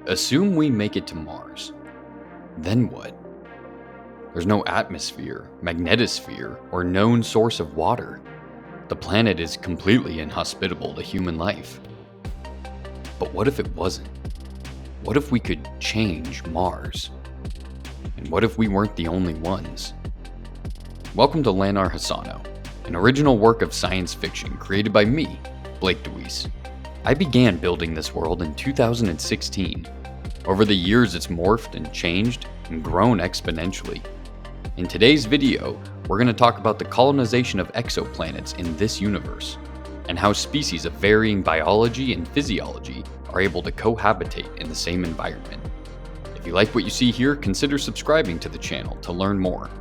Assume we make it to Mars. Then what? There's no atmosphere, magnetosphere, or known source of water. The planet is completely inhospitable to human life. But what if it wasn't? What if we could change Mars? And what if we weren't the only ones? Welcome to Lanar Hassano, an original work of science fiction created by me, Blake DeWeese. I began building this world in 2016. Over the years, it's morphed and changed and grown exponentially. In today's video, we're going to talk about the colonization of exoplanets in this universe, and how species of varying biology and physiology are able to cohabitate in the same environment. If you like what you see here, consider subscribing to the channel to learn more.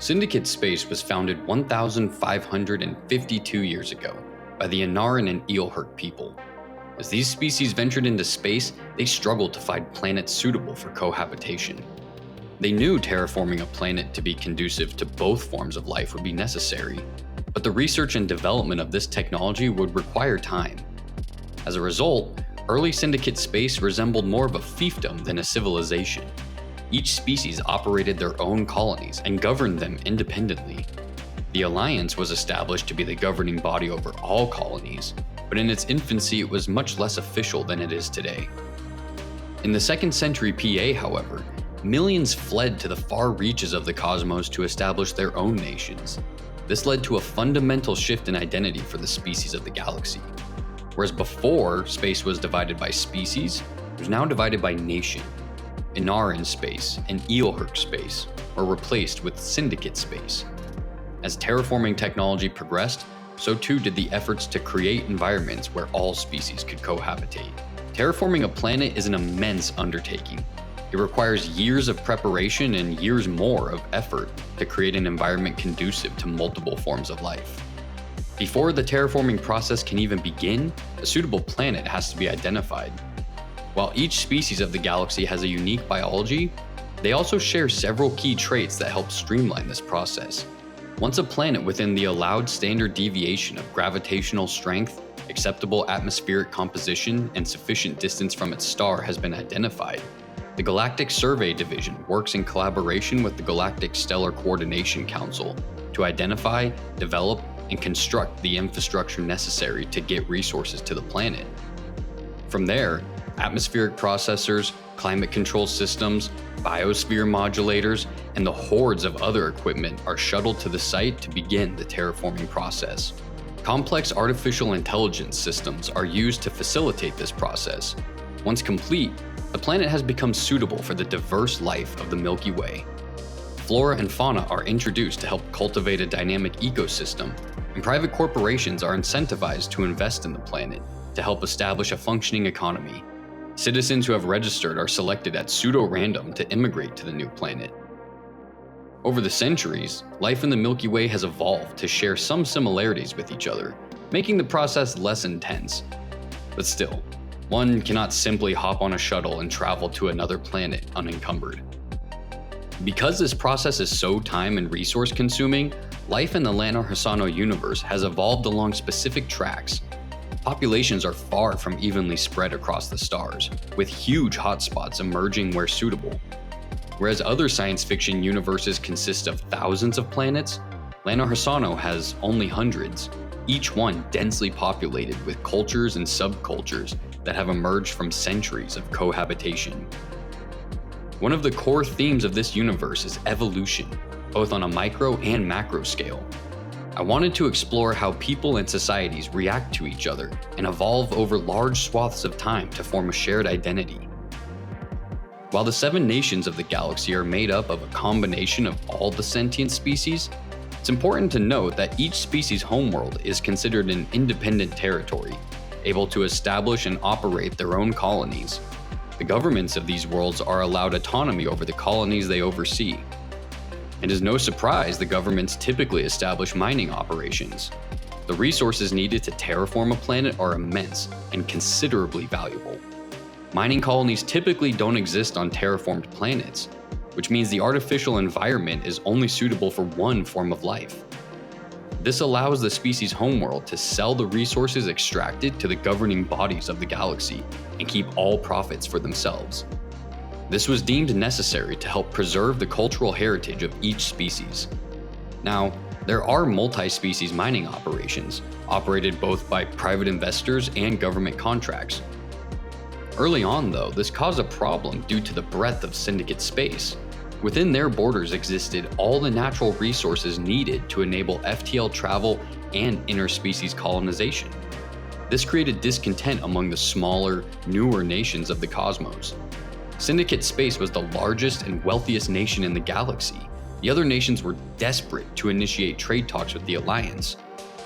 Syndicate Space was founded 1,552 years ago by the Anaran and Eelherk people. As these species ventured into space, they struggled to find planets suitable for cohabitation. They knew terraforming a planet to be conducive to both forms of life would be necessary, but the research and development of this technology would require time. As a result, early Syndicate Space resembled more of a fiefdom than a civilization. Each species operated their own colonies and governed them independently. The Alliance was established to be the governing body over all colonies, but in its infancy it was much less official than it is today. In the 2nd century PA, however, millions fled to the far reaches of the cosmos to establish their own nations. This led to a fundamental shift in identity for the species of the galaxy. Whereas before space was divided by species, it was now divided by nation. Anaran space and Eelherk space were replaced with Syndicate space. As terraforming technology progressed, so too did the efforts to create environments where all species could cohabitate. Terraforming a planet is an immense undertaking. It requires years of preparation and years more of effort to create an environment conducive to multiple forms of life. Before the terraforming process can even begin, a suitable planet has to be identified. While each species of the galaxy has a unique biology, they also share several key traits that help streamline this process. Once a planet within the allowed standard deviation of gravitational strength, acceptable atmospheric composition, and sufficient distance from its star has been identified, the Galactic Survey Division works in collaboration with the Galactic Stellar Coordination Council to identify, develop, and construct the infrastructure necessary to get resources to the planet. From there, atmospheric processors, climate control systems, biosphere modulators, and the hordes of other equipment are shuttled to the site to begin the terraforming process. Complex artificial intelligence systems are used to facilitate this process. Once complete, the planet has become suitable for the diverse life of the Milky Way. Flora and fauna are introduced to help cultivate a dynamic ecosystem, and private corporations are incentivized to invest in the planet to help establish a functioning economy. Citizens who have registered are selected at pseudo-random to immigrate to the new planet. Over the centuries, life in the Milky Way has evolved to share some similarities with each other, making the process less intense. But still, one cannot simply hop on a shuttle and travel to another planet unencumbered. Because this process is so time and resource consuming, life in the Lanar Hassano universe has evolved along specific tracks. Populations are far from evenly spread across the stars, with huge hotspots emerging where suitable. Whereas other science fiction universes consist of thousands of planets, Lanar Hassano has only hundreds, each one densely populated with cultures and subcultures that have emerged from centuries of cohabitation. One of the core themes of this universe is evolution, both on a micro and macro scale. I wanted to explore how people and societies react to each other and evolve over large swaths of time to form a shared identity. While the 7 nations of the galaxy are made up of a combination of all the sentient species, it's important to note that each species' homeworld is considered an independent territory, able to establish and operate their own colonies. The governments of these worlds are allowed autonomy over the colonies they oversee. It is no surprise the governments typically establish mining operations. The resources needed to terraform a planet are immense and considerably valuable. Mining colonies typically don't exist on terraformed planets, which means the artificial environment is only suitable for one form of life. This allows the species' homeworld to sell the resources extracted to the governing bodies of the galaxy and keep all profits for themselves. This was deemed necessary to help preserve the cultural heritage of each species. Now, there are multi-species mining operations, operated both by private investors and government contracts. Early on, though, this caused a problem due to the breadth of Syndicate space. Within their borders existed all the natural resources needed to enable FTL travel and interspecies colonization. This created discontent among the smaller, newer nations of the cosmos. Syndicate space was the largest and wealthiest nation in the galaxy. The other nations were desperate to initiate trade talks with the Alliance,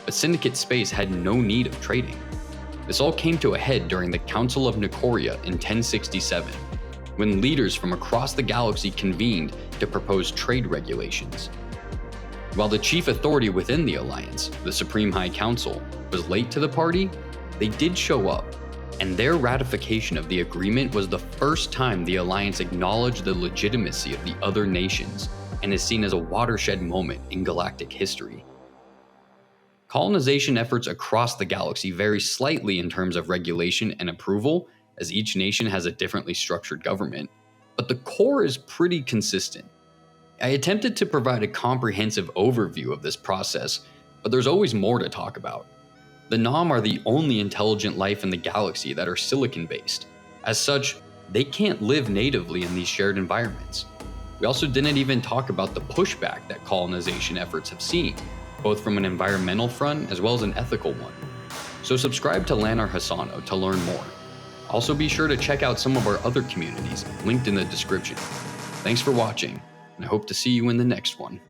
but Syndicate space had no need of trading. This all came to a head during the Council of Nicoria in 1067, when leaders from across the galaxy convened to propose trade regulations. While the chief authority within the Alliance, the Supreme High Council, was late to the party, they did show up, and their ratification of the agreement was the first time the Alliance acknowledged the legitimacy of the other nations and is seen as a watershed moment in galactic history. Colonization efforts across the galaxy vary slightly in terms of regulation and approval, as each nation has a differently structured government, but the core is pretty consistent. I attempted to provide a comprehensive overview of this process, but there's always more to talk about. The Nam are the only intelligent life in the galaxy that are silicon-based. As such, they can't live natively in these shared environments. We also didn't even talk about the pushback that colonization efforts have seen, both from an environmental front as well as an ethical one. So subscribe to Lanar Hassano to learn more. Also be sure to check out some of our other communities linked in the description. Thanks for watching, and I hope to see you in the next one.